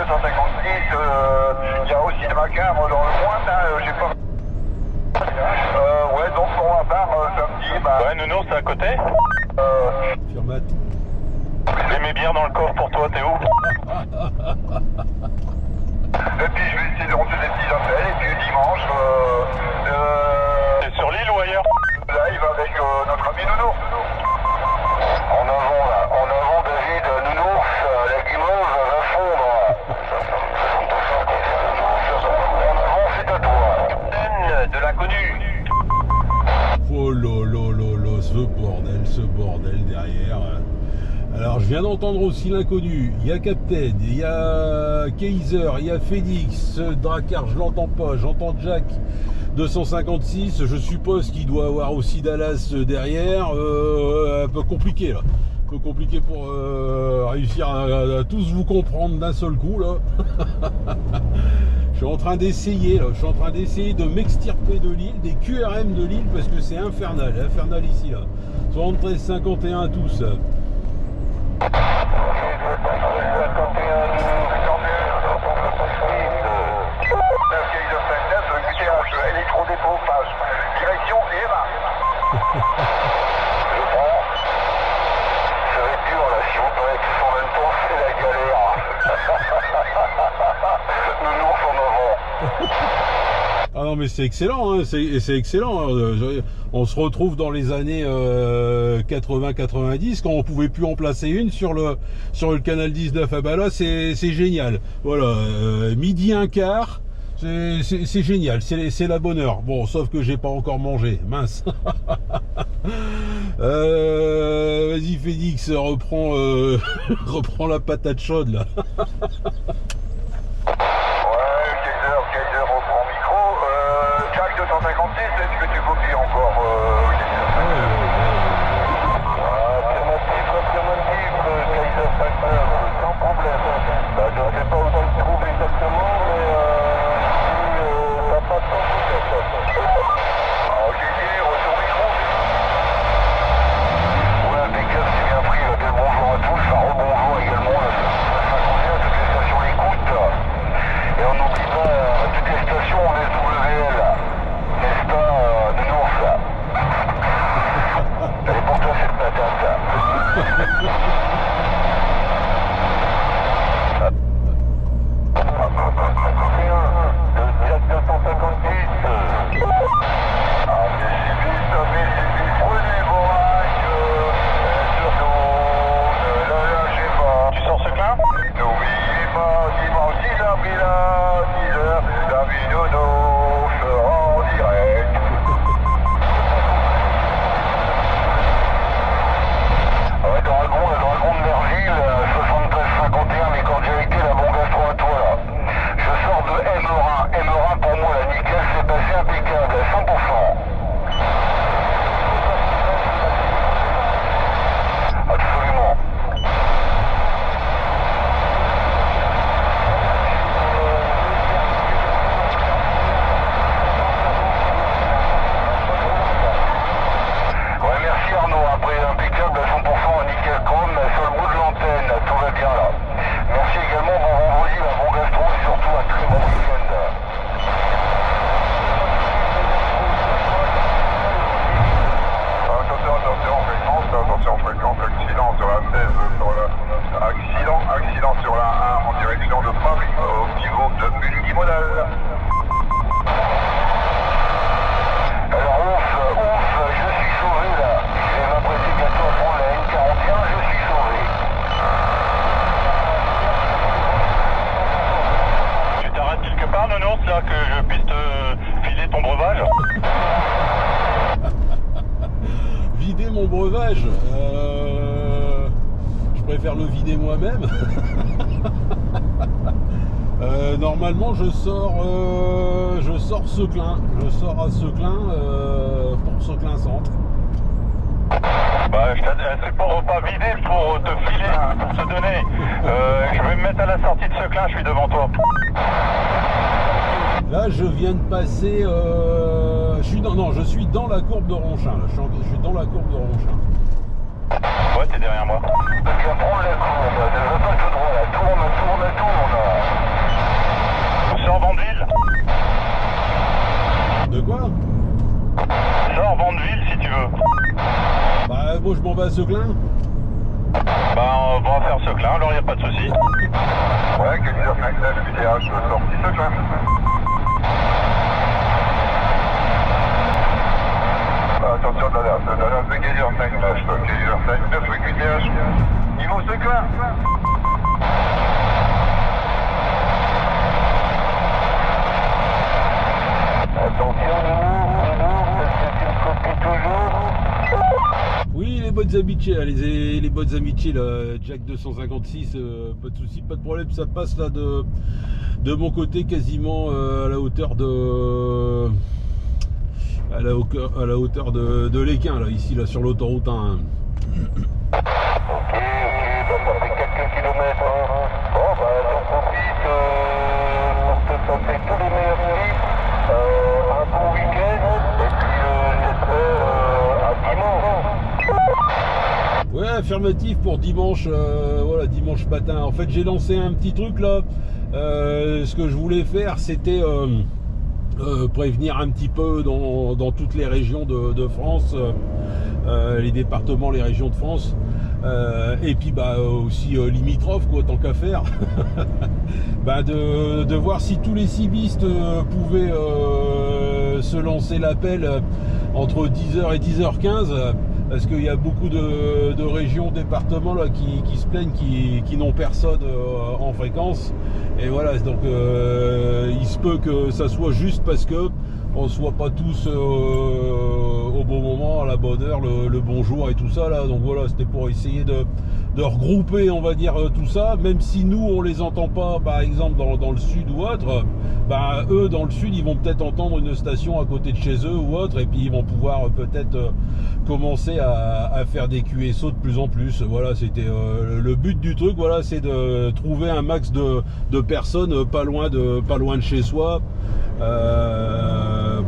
256, il y a aussi de macabre dans le lointain, j'ai pas... ouais, donc pour ma part, samedi, bah... Ouais, Nounours, c'est à côté. Firmat. J'ai mes bières dans le coffre pour toi, t'es où? Et puis je vais essayer de rentrer des petits appels, et puis dimanche, T'es sur l'île ou ailleurs? live avec notre ami Nounours. En avant là, en avant David, Nounours, la guimauve va fondre. En avant c'est à toi. Capitaine de l'inconnu. Oh là, ce bordel derrière. Alors je viens d'entendre aussi l'inconnu. Il y a Captain, il y a Kaiser, il y a Phoenix, Drakkar, je l'entends pas, j'entends Jack 256, je suppose qu'il doit avoir aussi Dallas derrière. Un peu compliqué là. Un peu compliqué pour réussir à tous vous comprendre d'un seul coup là. Je suis en train d'essayer de m'extirper de l'île, des QRM de l'île, parce que c'est infernal ici là. 73-51 à tous. Électrodépôt-phage. Direction Eva. Je prends. Ça va être dur là, si vous parlez tous en même temps, c'est la galère. Nounours en avant. Ah non mais c'est excellent, hein, c'est excellent. On se retrouve dans les années 80-90 quand on pouvait plus en placer une sur le canal 19. Ah bah là c'est génial. Voilà, midi un quart. C'est génial, c'est la bonne heure. Bon, sauf que j'ai pas encore mangé, mince. Vas-y Phoenix, reprends la patate chaude là. Kaiser reprend micro. Jack 256, est-ce que tu copies encore affirmatif, Kaiser 59, sans problème. Bah, je ne sais pas où ça se trouve exactement, mais ça passe sans problème. Ok, retour micro. Ouais, impeccable, c'est bien pris. Bel bonjour à tous, un rebonjour également. Là, ça concerne toutes les stations d'écoute. Et on n'oublie pas toutes les stations en SWL. N'est-ce pas, Nounours? Elle est pour toi cette patate. Jack 256. Prenez vos racks. Surtout, ne la lâchez pas. Tu sors ce clin? N'oubliez pas, dimanche 10h, la vie Nounours sera en direct. Ouais, Dragon de Merville, 73-51, mes cordialités, la bon gastro à toi là. Je sors de M1 pour moi, la nickel, c'est passé impeccable, à 100%. Absolument. Ouais, merci Arnaud, après impeccable à 100%, nickel chrome, sur le bout de l'antenne, tout va bien là. Merci également, bon vendredi, un bon gastro et surtout un très bon week-end. Attention fréquence, accident sur la 16, accident sur la 1 en direction de Paris, au niveau de multimodal. Alors ouf, je suis sauvé là. Je vais m'apprêter bientôt à prendre la N41, je suis sauvé. Tu t'arrêtes quelque part, Nounours, là, que je puisse te filer ton breuvage? Vider mon breuvage, je préfère le vider moi-même. Normalement je sors Seclin, je sors à Seclin pour Seclin Centre. Bah, c'est pour pas vider, pour te filer, pour se donner. Je vais me mettre à la sortie de ce clin, je suis devant toi. Là je viens de passer, je suis dans la courbe de Ronchin, là. Je suis dans la courbe de Ronchin. Ouais, t'es derrière moi. Je viens prendre la courbe, ne va pas tout droit, la tourne. va à Seclin? Ben, on va faire Seclin, alors il n'y a pas de souci. Ouais, Kaiser 5-9, UTH, sortie Seclin. Attention, Dallas de Kaiser 5-9, Kaiser 5-9 avec UTH. Niveau Seclin. Attention, Oui, les bonnes amitiés, là, les bonnes amitiés, là, Jack 256, pas de souci, pas de problème, ça passe là de mon côté quasiment à la hauteur de de l'Équin, là, ici, là, sur l'autoroute 1. Ok, bah ça fait quelques kilomètres. Hein. Bon, bah j'en profite pour te passer tous les meilleurs tips. Un bon week-end, et puis j'espère à dimanche. Ouais, affirmatif pour dimanche, voilà, dimanche matin. En fait, j'ai lancé un petit truc là. Ce que je voulais faire, c'était prévenir un petit peu dans toutes les régions de France, les départements, les régions de France, et puis bah aussi limitrophes, quoi, tant qu'à faire. Bah, de voir si tous les cibistes pouvaient se lancer l'appel entre 10h et 10h15, parce qu'il y a beaucoup de régions, départements là, qui se plaignent, qui n'ont personne en fréquence. Et voilà, donc il se peut que ça soit juste parce que on ne soit pas tous au bon moment, à la bonne heure, le bon jour et tout ça là. Donc voilà, c'était pour essayer de regrouper, on va dire, tout ça. Même si nous on les entend pas, par exemple dans le sud ou autre, bah eux dans le sud ils vont peut-être entendre une station à côté de chez eux ou autre, et puis ils vont pouvoir peut-être commencer à faire des QSO de plus en plus. Voilà, c'était le but du truc. Voilà, c'est de trouver un max de personnes pas loin de chez soi,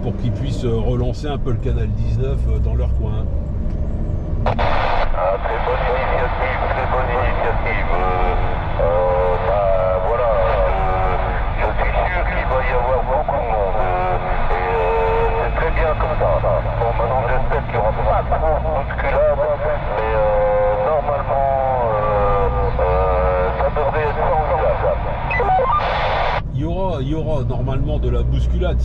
pour qu'ils puissent relancer un peu le canal 19 dans leur coin. Ah, très bonne initiative, très bonne initiative. Bah voilà, je suis sûr qu'il va y avoir beaucoup de monde. Et c'est très bien comme ça. Bon, maintenant j'espère qu'il n'y aura pas trop de bousculade, mais normalement, ça devrait être envisageable. Il y aura normalement de la bousculade.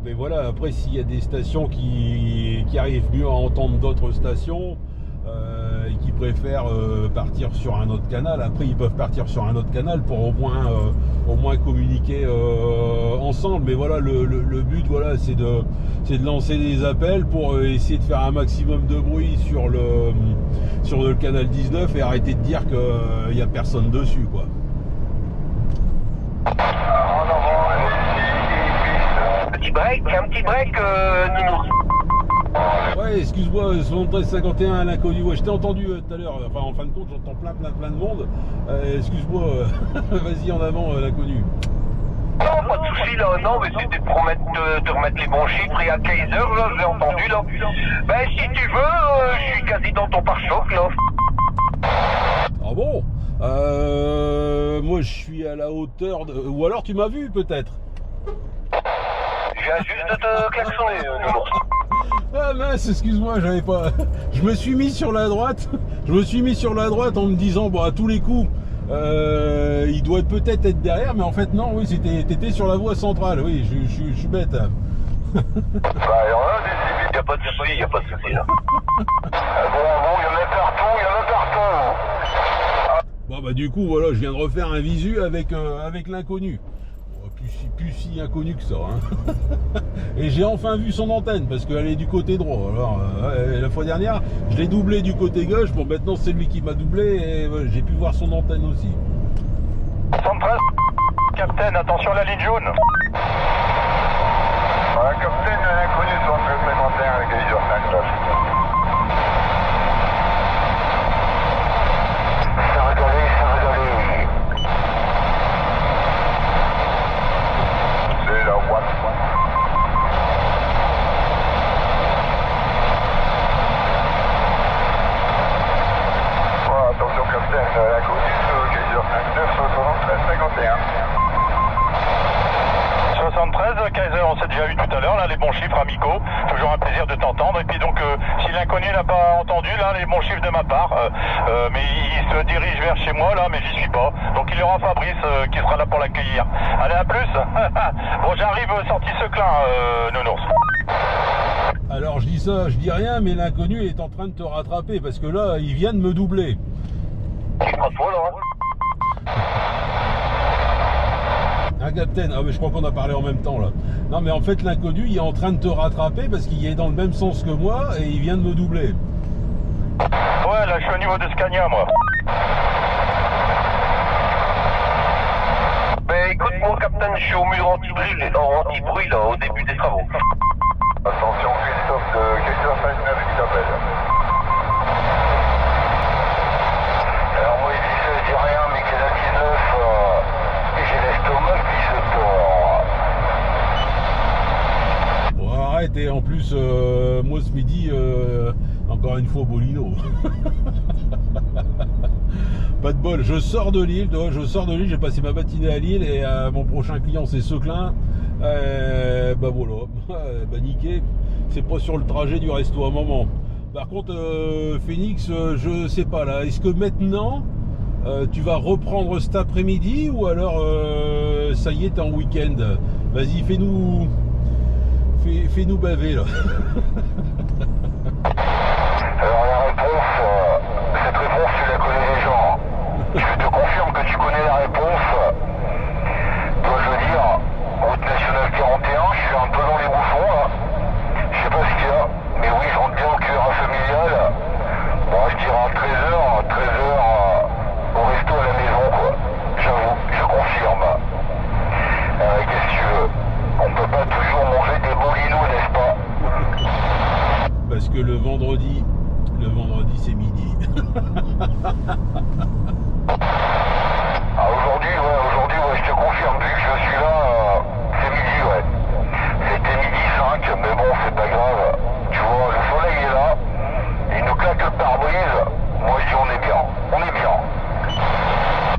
Mais voilà, après s'il y a des stations qui arrivent mieux à entendre d'autres stations et qui préfèrent partir sur un autre canal, après ils peuvent partir sur un autre canal pour au moins communiquer ensemble. Mais voilà, le but, voilà, c'est de lancer des appels pour essayer de faire un maximum de bruit sur le canal 19 et arrêter de dire qu'il n'y a personne dessus, quoi. Un petit break, Nino. Ouais, excuse-moi, 73-51 à l'inconnu. Ouais, je t'ai entendu tout à l'heure. Enfin, en fin de compte, j'entends plein de monde. Excuse-moi, vas-y en avant, l'inconnu. Non, pas de soucis là, non, mais c'était de promettre de remettre les bons chiffres. Et à 15h, là, j'ai entendu là. Ben, si tu veux, je suis quasi dans ton pare-choc là. Ah bon? Moi, je suis à la hauteur de. Ou alors, tu m'as vu peut-être? Je viens juste de te klaxonner, Nounours. Ah mince, excuse-moi, j'avais pas. Je me suis mis sur la droite. Je me suis mis sur la droite en me disant, bon, à tous les coups, il doit peut-être être derrière, mais en fait non, oui, t'étais sur la voie centrale. Oui, je suis bête. Bah, il y en a des civils, il n'y a pas de souci, il n'y a pas de souci là. Bon, il y en a partout. Bon bah du coup, voilà, je viens de refaire un visu avec l'inconnu. Plus si inconnu que ça, hein. Et j'ai enfin vu son antenne parce qu'elle est du côté droit. Alors la fois dernière je l'ai doublé du côté gauche. Bon, maintenant c'est lui qui m'a doublé et j'ai pu voir son antenne aussi. 73, Captain, attention à la ligne jaune. Captain, inconnu sur le 51 avec Kaiser 5-9. C'est régalé. C'est la One. Attention, Captain, inconnu sur Kaiser 5-9, 73-51. 73, Kaiser, on s'est déjà eu tout à l'heure, là, les bons chiffres amicaux. Toujours un plaisir de t'entendre. Et puis donc, si l'inconnu n'a pas entendu là les bons chiffres de ma part, mais il se dirige vers chez moi là, mais j'y suis pas. Donc il y aura Fabrice qui sera là pour l'accueillir. Allez, à plus. Bon, j'arrive sorti Seclin, Nounours. Alors je dis ça, je dis rien, mais l'inconnu est en train de te rattraper parce que là, il vient de me doubler. C'est pas toi, là. Un captain, ah mais je crois qu'on a parlé en même temps là. Non mais en fait l'inconnu il est en train de te rattraper parce qu'il est dans le même sens que moi et il vient de me doubler. Ouais, là je suis au niveau de Scania moi. Ben écoute moi Captain, je suis au mur anti-bruit là, au début des travaux. Attention Christophe de Secteur 59 qui t'appelle. Alors moi ici je dis rien mais qu'il a 19 et j'ai l'estomac qui se tord. Bon arrête et en plus moi ce midi encore une fois Bolino. Pas de bol, je sors de Lille, j'ai passé ma matinée à Lille et mon prochain client c'est Seclin. Bah voilà, bah niqué, c'est pas sur le trajet du resto à un moment. Par contre Phoenix, je sais pas là, est-ce que maintenant tu vas reprendre cet après-midi ou alors ça y est t'es en week-end? Vas-y fais-nous baver là. Alors la réponse, cette réponse tu la connais déjà. Je te confirme que tu connais la réponse. Dois-je veux dire, route nationale 41, je suis un peu dans les bouchons là. Je sais pas ce qu'il y a, mais oui je rentre bien au QRA familial. Bon je dirais à 13h au resto à la maison quoi. J'avoue, je confirme. Qu'est-ce que tu veux? On peut pas toujours manger des bolinos, n'est-ce pas? Parce que le vendredi c'est midi. Ah aujourd'hui ouais, je te confirme, vu que je suis là, c'est midi ouais. C'était midi 5, mais bon c'est pas grave. Tu vois, le soleil est là, il nous claque le pare-brise, moi je dis on est bien.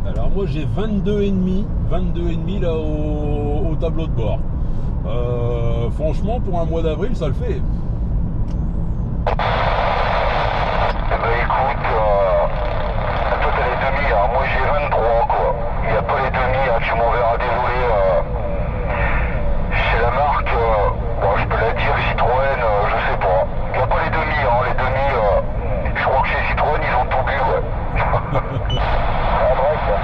Alors moi j'ai 22,5 là au tableau de bord. Franchement pour un mois d'avril ça le fait. Eh ben écoute, toi t'as les demi, hein. Moi j'ai 23 quoi. Il n'y a pas les demi, hein. Tu m'enverras désolé. C'est la marque, bon je peux la dire Citroën, je sais pas. Il n'y a pas les demi, hein. Les demi, je crois que chez Citroën ils ont tout bu, ouais. En vrai, quoi.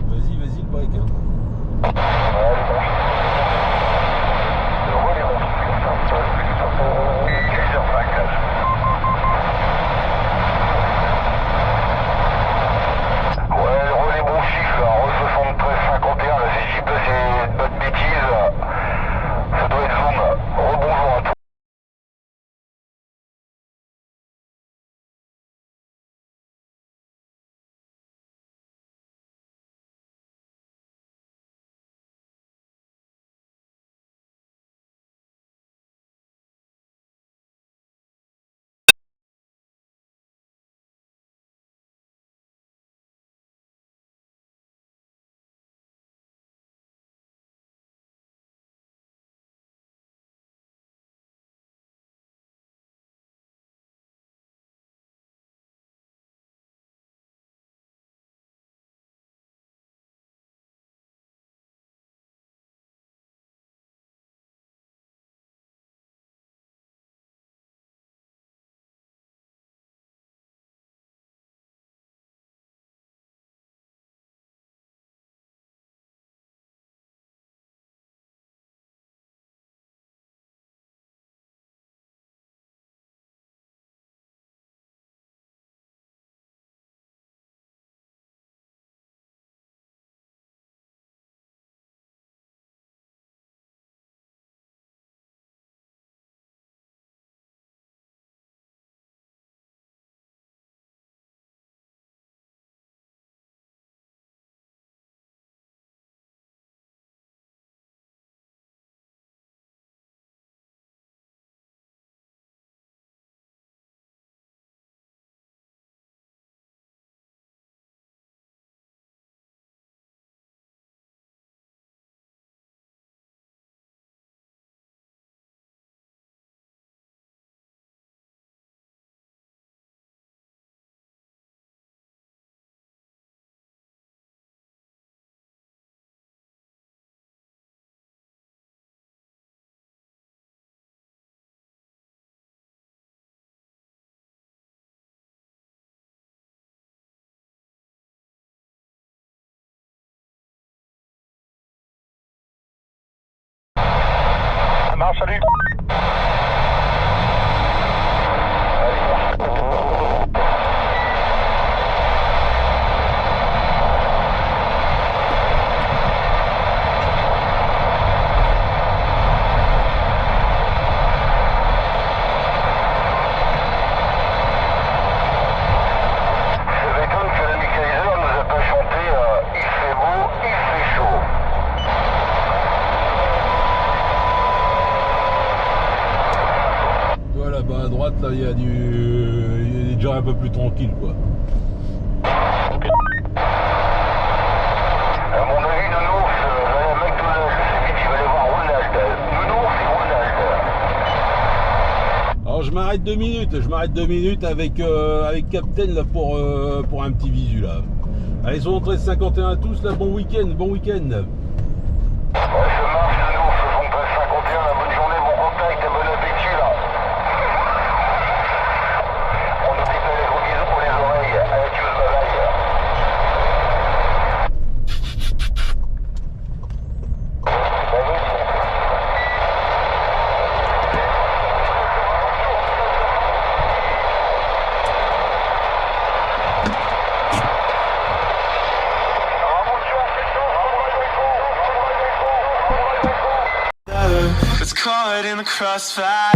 Vas-y le break hein. Ouais, bon. Le relais, mon marche, salut. À droite là il y a déjà un peu plus tranquille quoi. Ok. À mon avis, Nounours, là, McDonald's, c'est vite, il va aller voir Ronald. Nounours et Ronald. Alors je m'arrête 2 minutes avec Captain là pour un petit visu là. Allez, ils sont entrés 51 tous là, bon week-end. Ouais, je marche, Nounours, son 1351, la bonne journée, bon contact, bon appétit là. On oublie pas les gros bisous pour les oreilles. Allez, tchuss, bye bye. It's caught in the crossfire.